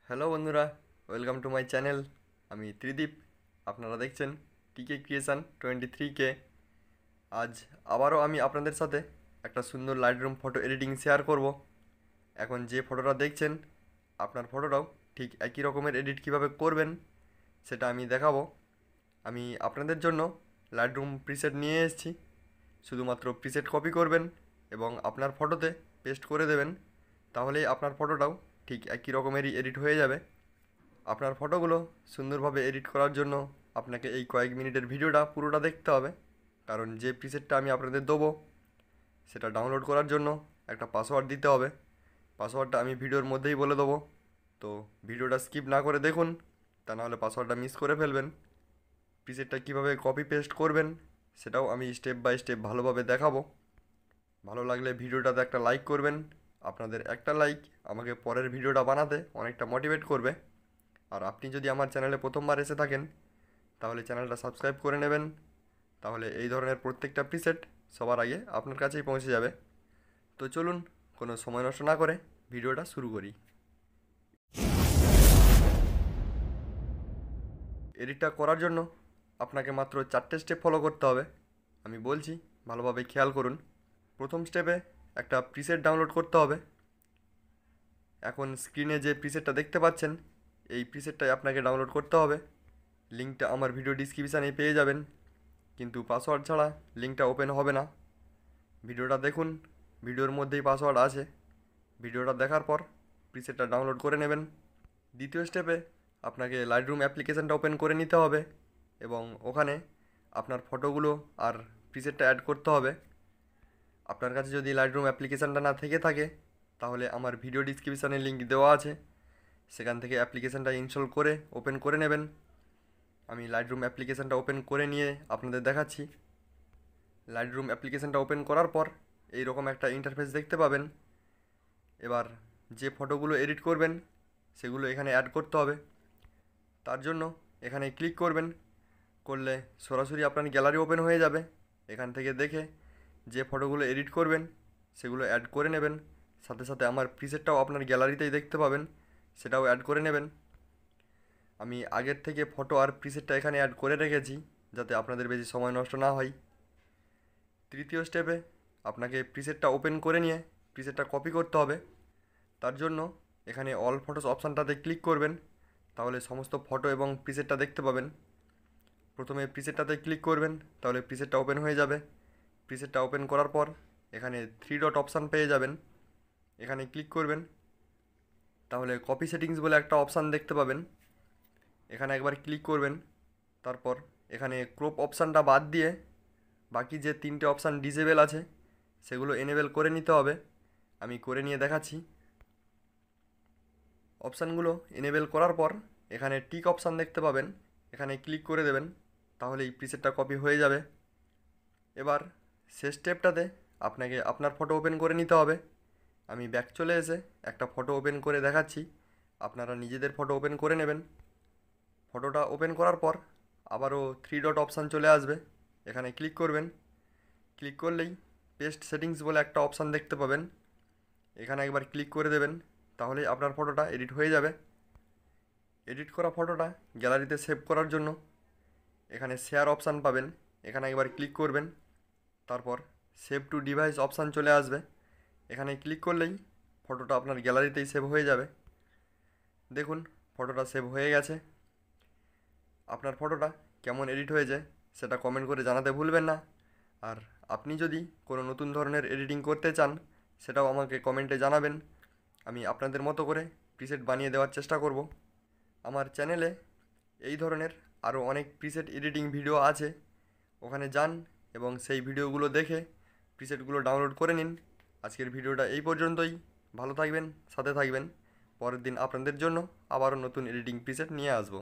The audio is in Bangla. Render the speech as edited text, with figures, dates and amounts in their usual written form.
হ্যালো বন্ধুরা, ওয়েলকাম টু মাই চ্যানেল। আমি ত্রিদীপ, আপনারা দেখছেন টিকে ক্রিয়েশন 23K। আজ আবারও আমি আপনাদের সাথে একটা সুন্দর লাইটরুম ফটো এডিটিং শেয়ার করব। এখন যে ফটোটা দেখছেন, আপনার ফটোটাও ঠিক একই রকমের এডিট কিভাবে করবেন সেটা আমি দেখাবো। আমি আপনাদের জন্য লাইটরুম প্রিসেট নিয়ে এসেছি। শুধুমাত্র প্রিসেট কপি করবেন এবং আপনার ফটোতে পেস্ট করে দেবেন, তাহলেই আপনার ফটোটাও ঠিক একই রকমেরই এডিট হয়ে যাবে। আপনার ফটোগুলো সুন্দরভাবে এডিট করার জন্য আপনাকে এই কয়েক মিনিটের ভিডিওটা পুরোটা দেখতে হবে, কারণ যে প্রিসেটটা আমি আপনাদের দেবো সেটা ডাউনলোড করার জন্য একটা পাসওয়ার্ড দিতে হবে। পাসওয়ার্ডটা আমি ভিডিওর মধ্যেই বলে দেবো, তো ভিডিওটা স্কিপ না করে দেখুন, তা নাহলে পাসওয়ার্ডটা মিস করে ফেলবেন। প্রিসেটটা কীভাবে কপি পেস্ট করবেন সেটাও আমি স্টেপ বাই স্টেপ ভালোভাবে দেখাবো। ভালো লাগলে ভিডিওটাতে একটা লাইক করবেন। আপনাদের একটা লাইক আমাকে পরের ভিডিওটা বানাতে অনেকটা মোটিভেট করবে। আর আপনি যদি আমার চ্যানেলে প্রথমবার এসে থাকেন তাহলে চ্যানেলটা সাবস্ক্রাইব করে নেবেন, তাহলে এই ধরনের প্রত্যেকটা প্রিসেট সবার আগে আপনার কাছেই পৌঁছে যাবে। তো চলুন, কোনো সময় নষ্ট না করে ভিডিওটা শুরু করি। এডিটটা করার জন্য আপনাকে মাত্র 4টে স্টেপ ফলো করতে হবে। আমি বলছি, ভালোভাবে খেয়াল করুন। প্রথম স্টেপে একটা প্রিসেট ডাউনলোড করতে হবে। এখন স্ক্রিনে যে প্রিসেটটা দেখতে পাচ্ছেন, এই প্রিসেটটাই আপনাকে ডাউনলোড করতে হবে। লিঙ্কটা আমার ভিডিও ডিসক্রিপশানে পেয়ে যাবেন, কিন্তু পাসওয়ার্ড ছাড়া লিঙ্কটা ওপেন হবে না। ভিডিওটা দেখুন, ভিডিওর মধ্যেই পাসওয়ার্ড আছে। ভিডিওটা দেখার পর প্রিসেটটা ডাউনলোড করে নেবেন। দ্বিতীয় স্টেপে আপনাকে লাইটরুম অ্যাপ্লিকেশানটা ওপেন করে নিতে হবে এবং ওখানে আপনার ফটোগুলো আর প্রিসেটটা অ্যাড করতে হবে। আপনার কাছে যদি লাইটরুম অ্যাপ্লিকেশানটা না থেকে থাকে তাহলে আমার ভিডিও ডিসক্রিপশানে লিঙ্ক দেওয়া আছে, সেখান থেকে অ্যাপ্লিকেশানটা ইনস্টল করে ওপেন করে নেবেন। আমি লাইটরুম অ্যাপ্লিকেশানটা ওপেন করে নিয়ে আপনাদের দেখাচ্ছি। লাইটরুম অ্যাপ্লিকেশানটা ওপেন করার পর এই রকম একটা ইন্টারফেস দেখতে পাবেন। এবার যে ফটোগুলো এডিট করবেন সেগুলো এখানে অ্যাড করতে হবে। তার জন্য এখানে ক্লিক করবেন, করলে সরাসরি আপনার গ্যালারি ওপেন হয়ে যাবে। এখান থেকে দেখে যে ফটোগুলো এডিট করবেন সেগুলো অ্যাড করে নেবেন। সাথে সাথে আমার প্রিসেটটাও আপনার গ্যালারিতেই দেখতে পাবেন, সেটাও অ্যাড করে নেবেন। আমি আগের থেকে ফটো আর প্রিসেটটা এখানে অ্যাড করে রেখেছি, যাতে আপনাদের বেশি সময় নষ্ট না হয়। তৃতীয় স্টেপে আপনাকে প্রিসেটটা ওপেন করে নিয়ে প্রিসেটটা কপি করতে হবে। তার জন্য এখানে অল ফটোস অপশানটাতে ক্লিক করবেন, তাহলে সমস্ত ফটো এবং প্রিসেটটা দেখতে পাবেন। প্রথমে প্রিসেটটাতে ক্লিক করবেন, তাহলে প্রিসেটটা ওপেন হয়ে যাবে। প্রিসেটটা ওপেন করার পর এখানে 3 ডট অপশান পেয়ে যাবেন, এখানে ক্লিক করবেন। তাহলে কপি সেটিংস বলে একটা অপশান দেখতে পাবেন, এখানে একবার ক্লিক করবেন। তারপর এখানে ক্রপ অপশানটা বাদ দিয়ে বাকি যে 3টে অপশান ডিসেবল আছে সেগুলো এনেবেল করে নিতে হবে। আমি করে নিয়ে দেখাচ্ছি। অপশানগুলো এনেবেল করার পর এখানে টিক অপশান দেখতে পাবেন, এখানে ক্লিক করে দেবেন, তাহলে এই প্রিসেটটা কপি হয়ে যাবে। এবার শেষ স্টেপটাতে আপনাকে আপনার ফটো ওপেন করে নিতে হবে। আমি ব্যাক চলে এসে একটা ফটো ওপেন করে দেখাচ্ছি, আপনারা নিজেদের ফটো ওপেন করে নেবেন। ফটোটা ওপেন করার পর আবারও 3 ডট অপশান চলে আসবে, এখানে ক্লিক করবেন। ক্লিক করলেই পেস্ট সেটিংস বলে একটা অপশান দেখতে পাবেন, এখানে একবার ক্লিক করে দেবেন, তাহলেই আপনার ফটোটা এডিট হয়ে যাবে। এডিট করা ফটোটা গ্যালারিতে সেভ করার জন্য এখানে শেয়ার অপশান পাবেন, এখানে একবার ক্লিক করবেন। তারপর সেভ টু ডিভাইস অপশান চলে আসবে, এখানে ক্লিক করলেই ফটোটা আপনার গ্যালারিতেই সেভ হয়ে যাবে। দেখুন, ফটোটা সেভ হয়ে গেছে। আপনার ফটোটা কেমন এডিট হয়েছে সেটা কমেন্ট করে জানাতে ভুলবেন না। আর আপনি যদি কোনো নতুন ধরনের এডিটিং করতে চান সেটাও আমাকে কমেন্টে জানাবেন, আমি আপনাদের মতো করে প্রিসেট বানিয়ে দেওয়ার চেষ্টা করব। আমার চ্যানেলে এই ধরনের আরও অনেক প্রিসেট এডিটিং ভিডিও আছে, ওখানে যান এবং সেই ভিডিওগুলো দেখে প্রিসেটগুলো ডাউনলোড করে নিন। আজকের ভিডিওটা এই পর্যন্তই। ভালো থাকবেন, সাথে থাকবেন। পরের দিন আপনাদের জন্য আবারও নতুন এডিটিং প্রিসেট নিয়ে আসবো।